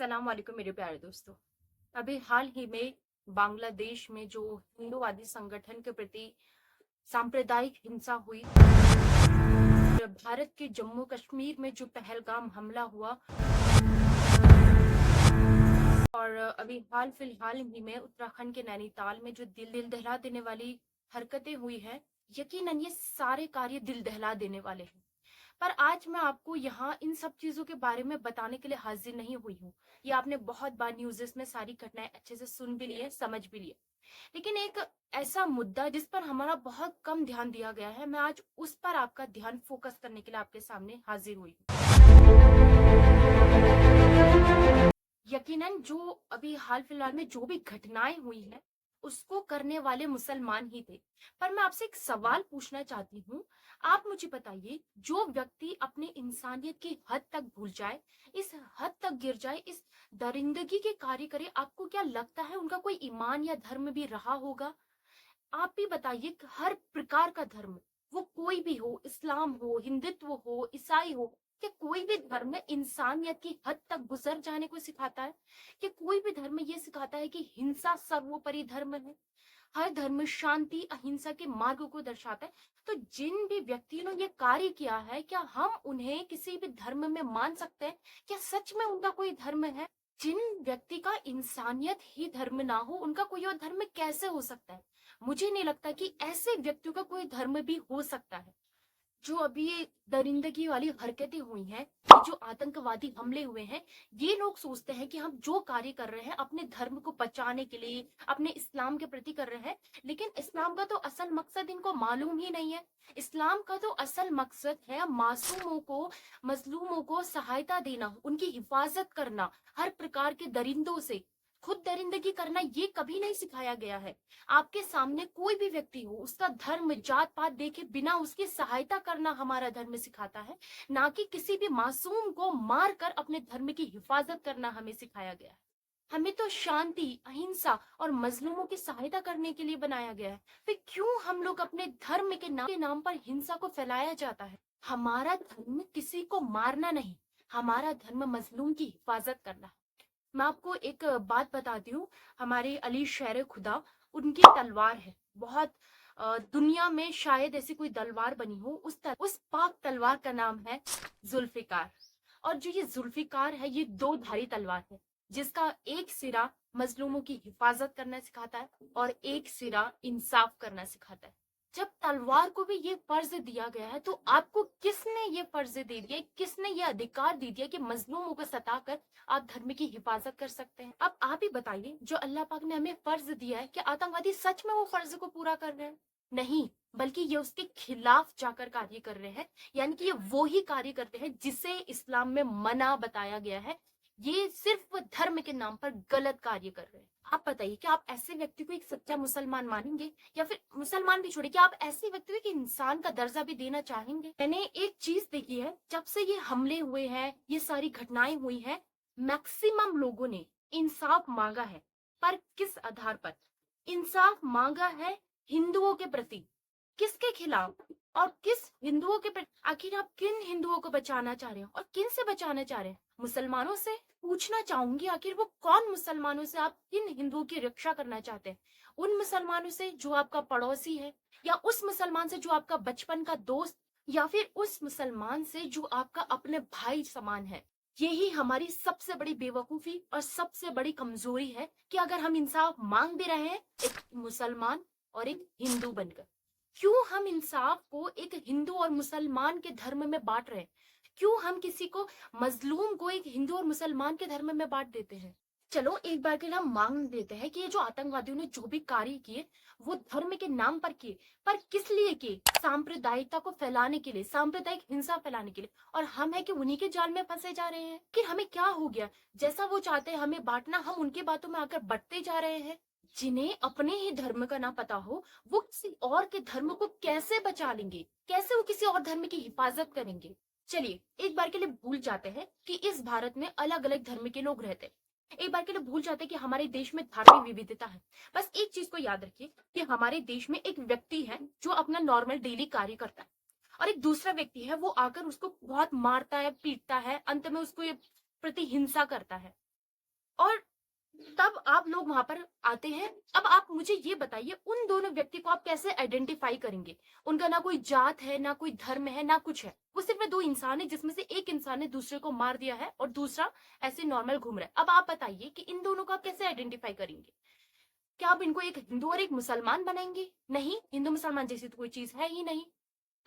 अस्सलाम वालेकुम मेरे प्यारे दोस्तों। अभी हाल ही में बांग्लादेश में जो हिंदूवादी संगठन के प्रति सांप्रदायिक हिंसा हुई, भारत के जम्मू कश्मीर में जो पहलगाम हमला हुआ, और अभी हाल फिलहाल ही में उत्तराखंड के नैनीताल में जो दिल दिल दहला देने वाली हरकतें हुई हैं, यकीनन ये सारे कार्य दिल दहला देने वाले हैं। पर आज मैं आपको यहाँ इन सब चीजों के बारे में बताने के लिए हाजिर नहीं हुई हूँ। ये आपने बहुत बार न्यूज़ेस में सारी घटनाएं अच्छे से सुन भी ली है, समझ भी लिया, लेकिन एक ऐसा मुद्दा जिस पर हमारा बहुत कम ध्यान दिया गया है, मैं आज उस पर आपका ध्यान फोकस करने के लिए आपके सामने हाजिर हुई हूँ। यकीनन जो अभी हाल फिलहाल में जो भी घटनाएं हुई हैं, उसको करने वाले मुसलमान ही थे। पर मैं आपसे एक सवाल पूछना चाहती हूँ। आप मुझे बताइए, जो व्यक्ति अपने इंसानियत की हद तक भूल जाए, इस हद तक गिर जाए, इस दरिंदगी के कार्य करे, आपको क्या लगता है उनका कोई ईमान या धर्म भी रहा होगा? आप भी बताइए कि हर प्रकार का धर्म, वो कोई भी हो, इस्लाम हो, हिंदुत्व हो, ईसाई हो, कि कोई भी धर्म इंसानियत की हद तक गुजर जाने को सिखाता है? कि कोई भी धर्म ये सिखाता है कि हिंसा सर्वोपरि धर्म है? हर धर्म शांति अहिंसा के मार्ग को दर्शाता है। तो जिन भी व्यक्तियों ने ये कार्य किया है, क्या हम उन्हें किसी भी धर्म में मान सकते हैं? क्या सच में उनका कोई धर्म है? जिन व्यक्ति का इंसानियत ही धर्म ना हो, उनका कोई और धर्म कैसे हो सकता है? मुझे नहीं लगता कि ऐसे व्यक्तियों का कोई धर्म भी हो सकता है। जो अभी ये दरिंदगी वाली हरकतें हुई हैं, ये जो आतंकवादी हमले हुए हैं, ये लोग सोचते हैं कि हम जो कार्य कर रहे हैं अपने धर्म को बचाने के लिए, अपने इस्लाम के प्रति कर रहे हैं, लेकिन इस्लाम का तो असल मकसद इनको मालूम ही नहीं है। इस्लाम का तो असल मकसद है मासूमों को, मजलूमों को सहायता देना, उनकी हिफाजत करना, हर प्रकार के दरिंदों से। खुद दरिंदगी करना ये कभी नहीं सिखाया गया है। आपके सामने कोई भी व्यक्ति हो, उसका धर्म जात पात देखे बिना उसकी सहायता करना हमारा धर्म सिखाता है, ना कि किसी भी मासूम को मार कर अपने धर्म की हिफाजत करना हमें सिखाया गया है। हमें तो शांति अहिंसा और मजलूमों की सहायता करने के लिए बनाया गया है। फिर क्यों हम लोग अपने धर्म के नाम पर हिंसा को फैलाया जाता है? हमारा धर्म किसी को मारना नहीं, हमारा धर्म मजलूम की हिफाजत करना है। मैं आपको एक बात बताती हूँ। हमारे अली शेर खुदा, उनकी तलवार है बहुत, दुनिया में शायद ऐसी कोई तलवार बनी हो, उस पाक तलवार का नाम है जुल्फिकार। और जो ये जुल्फिकार है, ये दो धारी तलवार है, जिसका एक सिरा मजलूमों की हिफाजत करना सिखाता है और एक सिरा इंसाफ करना सिखाता है। जब तलवार को भी ये फर्ज दिया गया है, तो आपको किसने ये फर्ज दे दिया, किसने ये अधिकार दे दिया कि मजलूमों को सताकर आप धर्म की हिफाजत कर सकते हैं? अब आप ही बताइए, जो अल्लाह पाक ने हमें फर्ज दिया है, कि आतंकवादी सच में वो फर्ज को पूरा कर रहे हैं? नहीं, बल्कि ये उसके खिलाफ जाकर कार्य कर रहे हैं। यानी कि ये वो ही कार्य करते हैं जिसे इस्लाम में मना बताया गया है। ये सिर्फ धर्म के नाम पर गलत कार्य कर रहे हैं। आप बताइए, क्या आप ऐसे व्यक्ति को एक सच्चा मुसलमान मानेंगे? या फिर मुसलमान भी छोड़िए, क्या आप ऐसे व्यक्ति को एक इंसान का दर्जा भी देना चाहेंगे? मैंने एक चीज देखी है, जब से ये हमले हुए हैं, ये सारी घटनाएं हुई हैं, मैक्सिमम लोगों ने इंसाफ मांगा है। पर किस आधार पर इंसाफ मांगा है? हिंदुओं के प्रति। किसके खिलाफ? और किस हिंदुओं के प्रति? आखिर आप किन हिंदुओं को बचाना चाह रहे हो और किन से बचाना चाह रहे हैं? मुसलमानों से? पूछना चाहूंगी, आखिर वो कौन मुसलमानों से आप किन हिंदुओं की रक्षा करना चाहते हैं? उन मुसलमानों से जो आपका पड़ोसी है, या उस मुसलमान से जो आपका बचपन का दोस्त, या फिर उस मुसलमान से जो आपका अपने भाई समान है? यही हमारी सबसे बड़ी बेवकूफी और सबसे बड़ी कमजोरी है, कि अगर हम इंसाफ मांग भी रहे हैं एक मुसलमान और एक हिंदू बनकर, क्यों हम इंसाफ को एक हिंदू और मुसलमान के धर्म में बांट रहे हैं? क्यों हम किसी को, मजलूम को, एक हिंदू और मुसलमान के धर्म में बांट देते हैं? चलो एक बार के लिए हम मांग देते हैं कि ये जो आतंकवादियों ने जो भी कार्य किए, वो धर्म के नाम पर किए, पर किस लिए किए? सांप्रदायिकता को फैलाने के लिए, सांप्रदायिक हिंसा फैलाने के लिए। और हम है कि उन्हीं के जाल में फंसे जा रहे हैं। कि हमें क्या हो गया, जैसा वो चाहते हैं हमें बांटना, हम उनकी बातों में आकर बंटते जा रहे हैं। जिन्हें अपने ही धर्म का ना पता हो, वो किसी और के धर्म को कैसे बचा लेंगे? कैसे वो किसी और धर्म की हिफाजत करेंगे? चलिए एक बार के लिए भूल जाते हैं कि इस भारत में अलग अलग धर्म के लोग रहते हैं। एक बार के लिए भूल जाते हैं कि हमारे देश में धार्मिक विविधता है। बस एक चीज को याद रखिए, कि हमारे देश में एक व्यक्ति है जो अपना नॉर्मल डेली कार्य करता है, और एक दूसरा व्यक्ति है वो आकर उसको बहुत मारता है, पीटता है, अंत में उसको प्रति हिंसा करता है। और तब आप लोग वहां पर आते हैं। अब आप मुझे ये बताइए, उन दोनों व्यक्ति को आप कैसे आइडेंटिफाई करेंगे? उनका ना कोई जात है, ना कोई धर्म है, ना कुछ है। वो सिर्फ दो इंसान है, जिसमें से एक इंसान ने दूसरे को मार दिया है और दूसरा ऐसे नॉर्मल घूम रहा है। अब आप बताइए कि इन दोनों को आप कैसे आइडेंटिफाई करेंगे? क्या आप इनको एक हिंदू और एक मुसलमान बनाएंगे? नहीं, हिंदू मुसलमान जैसी तो कोई चीज है ही नहीं।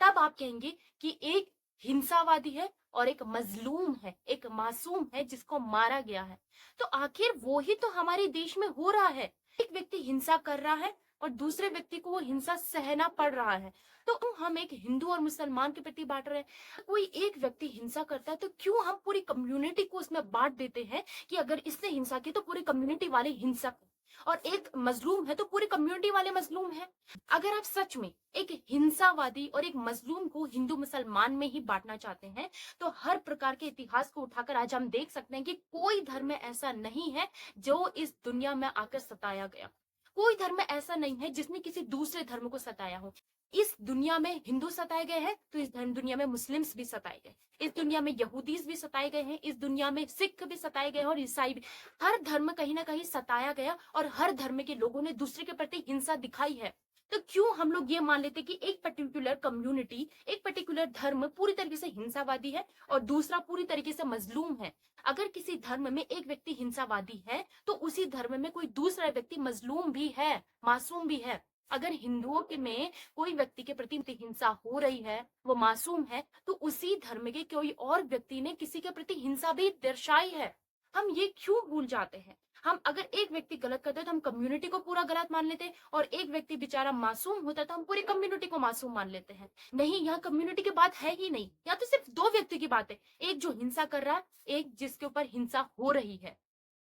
तब आप कहेंगे कि एक हिंसावादी है और एक मजलूम है, एक मासूम है जिसको मारा गया है। तो आखिर वो ही तो हमारे देश में हो रहा है। एक व्यक्ति हिंसा कर रहा है और दूसरे व्यक्ति को वो हिंसा सहना पड़ रहा है। तो क्यों हम एक हिंदू और मुसलमान के प्रति बांट रहे हैं? कोई एक व्यक्ति हिंसा करता है तो क्यों हम पूरी कम्युनिटी को उसमें बांट देते हैं कि अगर इसने हिंसा की तो पूरी कम्युनिटी वाले हिंसक हैं, और एक मजलूम है तो पूरी कम्युनिटी वाले मजलूम है। अगर आप सच में एक हिंसावादी और एक मजलूम को हिंदू मुसलमान में ही बांटना चाहते हैं, तो हर प्रकार के इतिहास को उठाकर आज हम देख सकते हैं कि कोई धर्म ऐसा नहीं है जो इस दुनिया में आकर सताया गया। कोई धर्म ऐसा नहीं है जिसने किसी दूसरे धर्म को सताया हो। इस दुनिया में हिंदू सताए गए हैं तो इस दुनिया में मुस्लिम्स भी सताए गए, इस दुनिया में यहूदीस भी सताए गए हैं, इस दुनिया में सिख भी सताए गए हैं और ईसाई भी। हर धर्म कहीं ना कहीं सताया गया और हर धर्म के लोगों ने दूसरे के प्रति हिंसा दिखाई है। तो क्यों हम लोग ये मान लेते कि एक पर्टिकुलर कम्युनिटी, एक पर्टिकुलर धर्म पूरी तरीके से हिंसावादी है और दूसरा पूरी तरीके से मजलूम है? अगर किसी धर्म में एक व्यक्ति हिंसावादी है तो उसी धर्म में कोई दूसरा व्यक्ति मजलूम भी है, मासूम भी है। अगर हिंदुओं के में कोई व्यक्ति के प्रति हिंसा हो रही है, वो मासूम है, तो उसी धर्म के कोई और व्यक्ति ने किसी के प्रति हिंसा भी दर्शाई है। हम ये क्यों भूल जाते हैं? हम अगर एक व्यक्ति गलत करता है तो हम कम्युनिटी को पूरा गलत मान लेते हैं, और एक व्यक्ति बेचारा मासूम होता है तो हम पूरी कम्युनिटी को मासूम मान लेते हैं। नहीं, यहाँ कम्युनिटी की बात है ही नहीं, यहाँ तो सिर्फ दो व्यक्ति की बात है, एक जो हिंसा कर रहा है, एक जिसके ऊपर हिंसा हो रही है।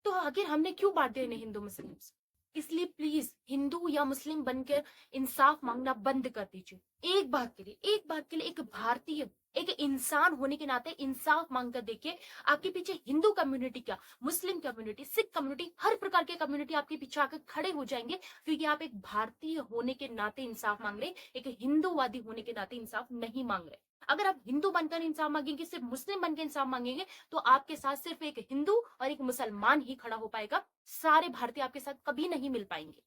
तो आखिर हमने क्यों बांट दिया इन्हें हिंदू मुस्लिम? इसलिए प्लीज हिंदू या मुस्लिम बनकर इंसाफ मांगना बंद कर दीजिए। एक बात के लिए, एक बात के लिए एक भारतीय, एक इंसान होने के नाते इंसाफ मांग कर देखिए। आपके पीछे हिंदू कम्युनिटी क्या, मुस्लिम कम्युनिटी, सिख कम्युनिटी, हर प्रकार के कम्युनिटी आपके पीछे आकर खड़े हो जाएंगे, क्योंकि आप एक भारतीय होने के नाते इंसाफ मांग रहे, एक हिंदूवादी होने के नाते इंसाफ नहीं मांग रहे। अगर आप हिंदू बनकर इंसाफ मांगेंगे, सिर्फ मुस्लिम बनकर इंसाफ मांगेंगे, तो आपके साथ सिर्फ एक हिंदू और एक मुसलमान ही खड़ा हो पाएगा। सारे भारतीय आपके साथ कभी नहीं मिल पाएंगे।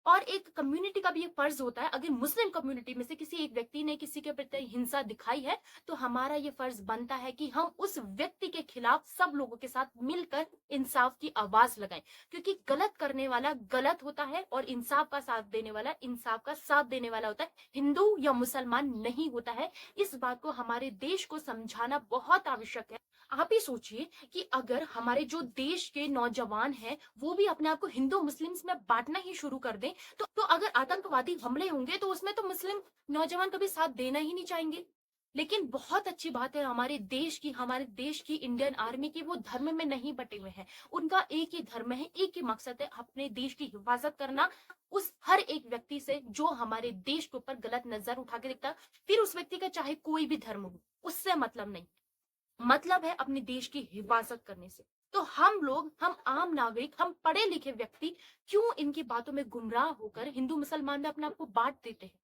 और एक कम्युनिटी का भी एक फर्ज होता है, अगर मुस्लिम कम्युनिटी में से किसी एक व्यक्ति ने किसी के प्रति हिंसा दिखाई है, तो हमारा ये फर्ज बनता है कि हम उस व्यक्ति के खिलाफ सब लोगों के साथ मिलकर इंसाफ की आवाज लगाएं। क्योंकि गलत करने वाला गलत होता है और इंसाफ का साथ देने वाला इंसाफ का साथ देने वाला होता है, हिंदू या मुसलमान नहीं होता है। इस बात को हमारे देश को समझाना बहुत आवश्यक है। आप ही सोचिए कि अगर हमारे जो देश के नौजवान हैं वो भी अपने आप को हिंदू मुस्लिम्स में बांटना ही शुरू कर दें, तो अगर आतंकवादी हमले होंगे तो उसमें तो मुस्लिम नौजवान कभी साथ देना ही नहीं चाहेंगे। लेकिन बहुत अच्छी बात है हमारे देश की इंडियन आर्मी की, वो धर्म में नहीं बटे हुए हैं। उनका एक ही धर्म है, एक ही मकसद है, अपने देश की हिफाजत करना उस हर एक व्यक्ति से जो हमारे देश के ऊपर गलत नजर उठा के दिखता, फिर उस व्यक्ति का चाहे कोई भी धर्म हो, उससे मतलब नहीं। मतलब है अपने देश की हिफाजत करने से। तो हम लोग, हम आम नागरिक, हम पढ़े लिखे व्यक्ति क्यों इनकी बातों में गुमराह होकर हिंदू मुसलमान में अपने आप को बांट देते हैं?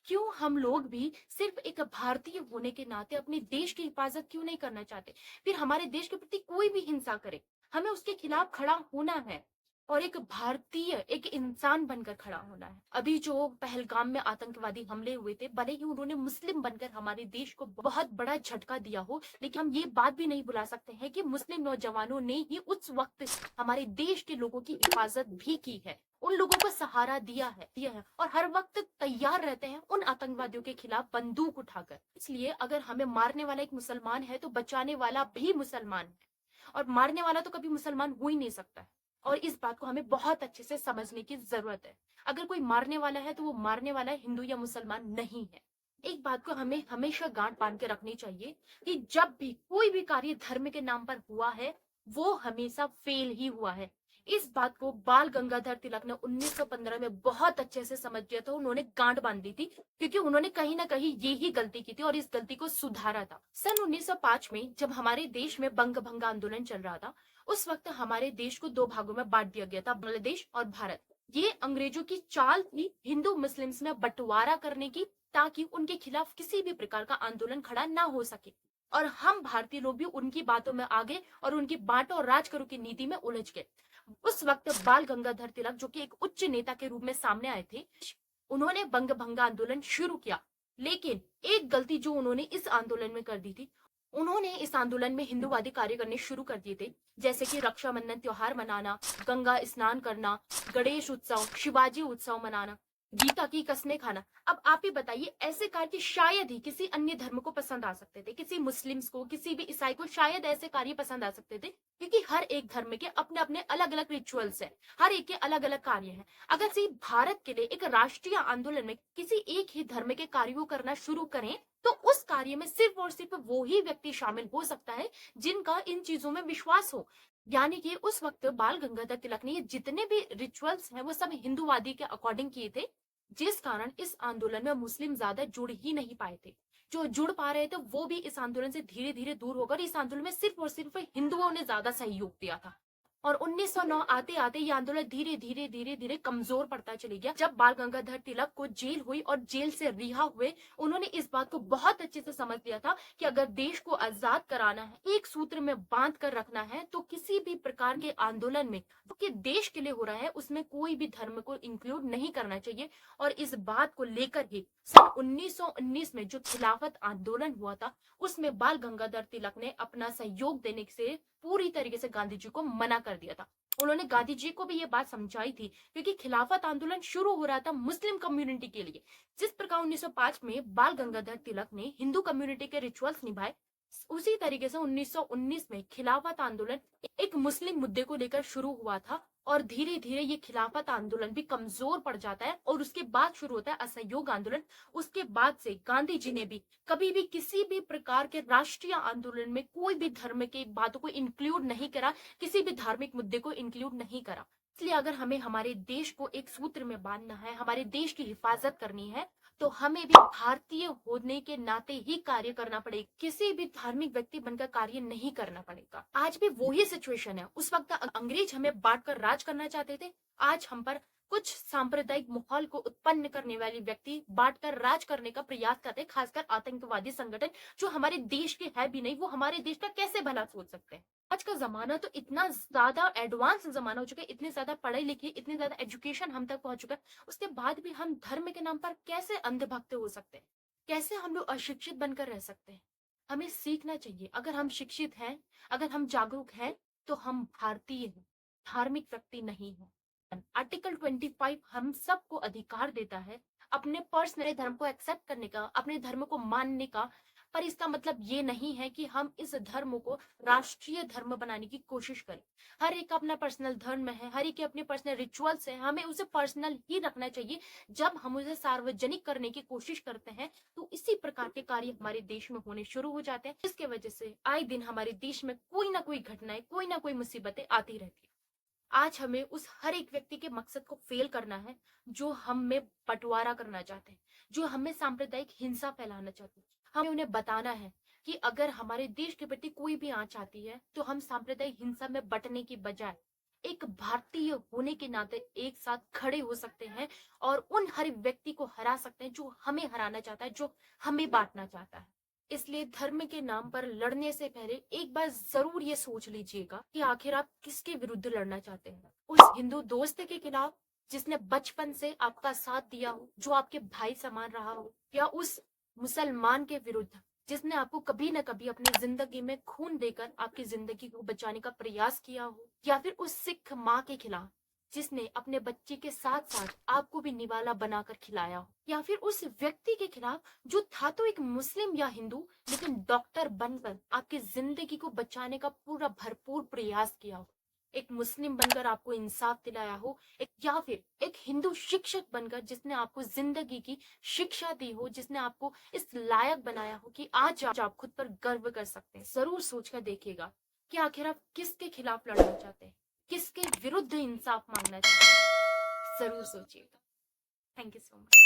क्यों हम लोग भी सिर्फ एक भारतीय होने के नाते अपने देश की हिफाजत क्यों नहीं करना चाहते? फिर हमारे देश के प्रति कोई भी हिंसा करे, हमें उसके खिलाफ खड़ा होना है और एक भारतीय, एक इंसान बनकर खड़ा होना है। अभी जो पहलगाम में आतंकवादी हमले हुए थे, भले ही उन्होंने मुस्लिम बनकर हमारे देश को बहुत बड़ा झटका दिया हो, लेकिन हम ये बात भी नहीं भुला सकते हैं कि मुस्लिम नौजवानों ने ही उस वक्त हमारे देश के लोगों की हिफाजत भी की है, उन लोगों को सहारा दिया है और हर वक्त तैयार रहते हैं उन आतंकवादियों के खिलाफ बंदूक उठाकर। इसलिए अगर हमें मारने वाला एक मुसलमान है तो बचाने वाला भी मुसलमान है, और मारने वाला तो कभी मुसलमान हो ही नहीं सकता है। और इस बात को हमें बहुत अच्छे से समझने की जरूरत है। अगर कोई मारने वाला है तो वो मारने वाला हिंदू या मुसलमान नहीं है। एक बात को हमें हमेशा गांठ बांध के रखनी चाहिए कि जब भी कोई भी कार्य धर्म के नाम पर हुआ है, वो हमेशा फेल ही हुआ है। इस बात को बाल गंगाधर तिलक ने 1915 में बहुत अच्छे से समझ लिया था। उन्होंने गांठ बांध दी थी, क्योंकि उन्होंने कहीं ना कहीं ये ही गलती की थी और इस गलती को सुधारा था। सन 1905 में जब हमारे देश में बंग भंग आंदोलन चल रहा था, उस वक्त हमारे देश को दो भागों में बांट दिया गया था, बांग्लादेश और भारत। ये अंग्रेजों की चाल थी हिंदू मुस्लिम्स में बंटवारा करने की, ताकि उनके खिलाफ किसी भी प्रकार का आंदोलन खड़ा ना हो सके। और हम भारतीय लोग भी उनकी बातों में आ गए और उनकी बांटो और राज करो की नीति में उलझ गए। उस वक्त बाल गंगाधर तिलक, जो कि एक उच्च नेता के रूप में सामने आए थे, उन्होंने बंग भंग आंदोलन शुरू किया। लेकिन एक गलती जो उन्होंने इस आंदोलन में कर दी थी, उन्होंने इस आंदोलन में हिंदूवादी कार्य करने शुरू कर दिए थे, जैसे कि रक्षाबंधन त्योहार मनाना, गंगा स्नान करना, गणेश उत्सव, शिवाजी उत्सव मनाना, गीता की कसमें खाना। अब आप ही बताइए, ऐसे कार्य शायद ही किसी अन्य धर्म को पसंद आ सकते थे, किसी मुस्लिम्स को, किसी भी ईसाई को शायद ऐसे कार्य पसंद आ सकते थे, क्योंकि हर एक धर्म के अपने अपने अलग अलग रिचुअल्स हैं, हर एक के अलग अलग कार्य हैं। अगर सिर्फ भारत के लिए एक राष्ट्रीय आंदोलन में किसी एक ही धर्म के कार्यों करना शुरू करें, तो उस कार्य में सिर्फ और सिर्फ वो ही व्यक्ति शामिल हो सकता है जिनका इन चीजों में विश्वास हो। यानी कि उस वक्त बाल गंगाधर तिलक ने ये जितने भी रिचुअल्स हैं वो सब हिंदूवादी के अकॉर्डिंग किए थे, जिस कारण इस आंदोलन में मुस्लिम ज्यादा जुड़ ही नहीं पाए थे। जो जुड़ पा रहे थे वो भी इस आंदोलन से धीरे धीरे दूर होकर इस आंदोलन में सिर्फ और सिर्फ हिंदुओं ने ज्यादा सहयोग दिया था। और 1909 आते आते ये आंदोलन धीरे धीरे कमजोर पड़ता चली गया। जब बाल गंगाधर तिलक को जेल हुई और जेल से रिहा हुए, उन्होंने इस बात को बहुत अच्छे से समझ लिया था कि अगर देश को आजाद कराना है, एक सूत्र में बांध कर रखना है, तो किसी भी प्रकार के आंदोलन में जो कि देश के लिए हो रहा है उसमें कोई भी धर्म को इंक्लूड नहीं करना चाहिए। और इस बात को लेकर ही सन 1919 में जो खिलाफत आंदोलन हुआ था, उसमें बाल गंगाधर तिलक ने अपना सहयोग देने से पूरी तरीके से गांधी जी को मना कर दिया था। उन्होंने गांधी जी को भी ये बात समझाई थी, क्योंकि खिलाफत आंदोलन शुरू हो रहा था मुस्लिम कम्युनिटी के लिए। जिस प्रकार 1905 में बाल गंगाधर तिलक ने हिंदू कम्युनिटी के रिचुअल्स निभाए, उसी तरीके से 1919 में खिलाफत आंदोलन एक मुस्लिम मुद्दे को लेकर शुरू हुआ था। और धीरे धीरे ये खिलाफत आंदोलन भी कमजोर पड़ जाता है और उसके बाद शुरू होता है असहयोग आंदोलन। उसके बाद से गांधी जी ने भी कभी भी किसी भी प्रकार के राष्ट्रीय आंदोलन में कोई भी धर्म की बातों को इंक्लूड नहीं करा, किसी भी धार्मिक मुद्दे को इंक्लूड नहीं करा। इसलिए अगर हमें हमारे देश को एक सूत्र में बांधना है, हमारे देश की हिफाजत करनी है, तो हमें भी भारतीय होने के नाते ही कार्य करना पड़ेगा, किसी भी धार्मिक व्यक्ति बनकर कार्य नहीं करना पड़ेगा। आज भी वही सिचुएशन है। उस वक्त अंग्रेज हमें बांटकर राज करना चाहते थे, आज हम पर कुछ सांप्रदायिक माहौल को उत्पन्न करने वाले व्यक्ति बांटकर राज करने का प्रयास करते हैं, खासकर आतंकवादी संगठन जो हमारे देश के है भी नहीं, वो हमारे देश का कैसे भला सोच सकते हैं। आज का जमाना तो इतना ज्यादा एडवांस जमाना हो चुका है, इतने ज्यादा पढ़े लिखे, इतनी ज्यादा एजुकेशन हम तक पहुंच चुका है, उसके बाद भी हम धर्म के नाम पर कैसे अंधभक्त हो सकते हैं, कैसे हम लोग अशिक्षित बनकर रह सकते हैं। हमें सीखना चाहिए। अगर हम शिक्षित हैं, अगर हम जागरूक हैं, तो हम भारतीय हैं, धार्मिक व्यक्ति नहीं है। आर्टिकल 25 हम सबको अधिकार देता है अपने पर्सनल धर्म को एक्सेप्ट करने का, अपने धर्म को मानने का। पर इसका मतलब ये नहीं है कि हम इस धर्म को राष्ट्रीय धर्म बनाने की कोशिश करें। हर एक का अपना पर्सनल धर्म है, हर एक के अपने पर्सनल रिचुअल्स है, हमें उसे पर्सनल ही रखना चाहिए। जब हम उसे सार्वजनिक करने की कोशिश करते हैं, तो इसी प्रकार के कार्य हमारे देश में होने शुरू हो जाते हैं, जिसके वजह से आए दिन हमारे देश में कोई ना कोई घटनाएं, कोई ना कोई मुसीबतें आती रहती है। आज हमें उस हर एक व्यक्ति के मकसद को फेल करना है जो हम में बंटवारा करना चाहते हैं, जो हमें सांप्रदायिक हिंसा फैलाना चाहते हैं। हमें उन्हें बताना है कि अगर हमारे देश के प्रति कोई भी आंच आती है, तो हम सांप्रदायिक हिंसा में बंटने की बजाय एक भारतीय होने के नाते एक साथ खड़े हो सकते हैं और उन हर व्यक्ति को हरा सकते हैं जो हमें हराना चाहता है, जो हमें बांटना चाहता है। इसलिए धर्म के नाम पर लड़ने से पहले एक बार जरूर ये सोच लीजिएगा कि आखिर आप किसके विरुद्ध लड़ना चाहते हैं। उस हिंदू दोस्त के खिलाफ जिसने बचपन से आपका साथ दिया हो, जो आपके भाई समान रहा हो, या उस मुसलमान के विरुद्ध जिसने आपको कभी न कभी अपनी जिंदगी में खून देकर आपकी जिंदगी को बचाने का प्रयास किया हो, या फिर उस सिख माँ के खिलाफ जिसने अपने बच्चे के साथ साथ आपको भी निवाला बनाकर खिलाया हो, या फिर उस व्यक्ति के खिलाफ जो था तो एक मुस्लिम या हिंदू, लेकिन डॉक्टर बनकर आपकी जिंदगी को बचाने का पूरा भरपूर प्रयास किया हो, एक मुस्लिम बनकर आपको इंसाफ दिलाया हो, या फिर एक हिंदू शिक्षक बनकर जिसने आपको जिंदगी की शिक्षा दी हो, जिसने आपको इस लायक बनाया हो कि आज आप खुद पर गर्व कर सकते हैं। जरूर सोचकर देखिएगा कि आखिर आप किसके खिलाफ लड़ना चाहते हैं, किसके विरुद्ध इंसाफ मांगना चाहते हैं। जरूर सोचिएगा। Thank you so much.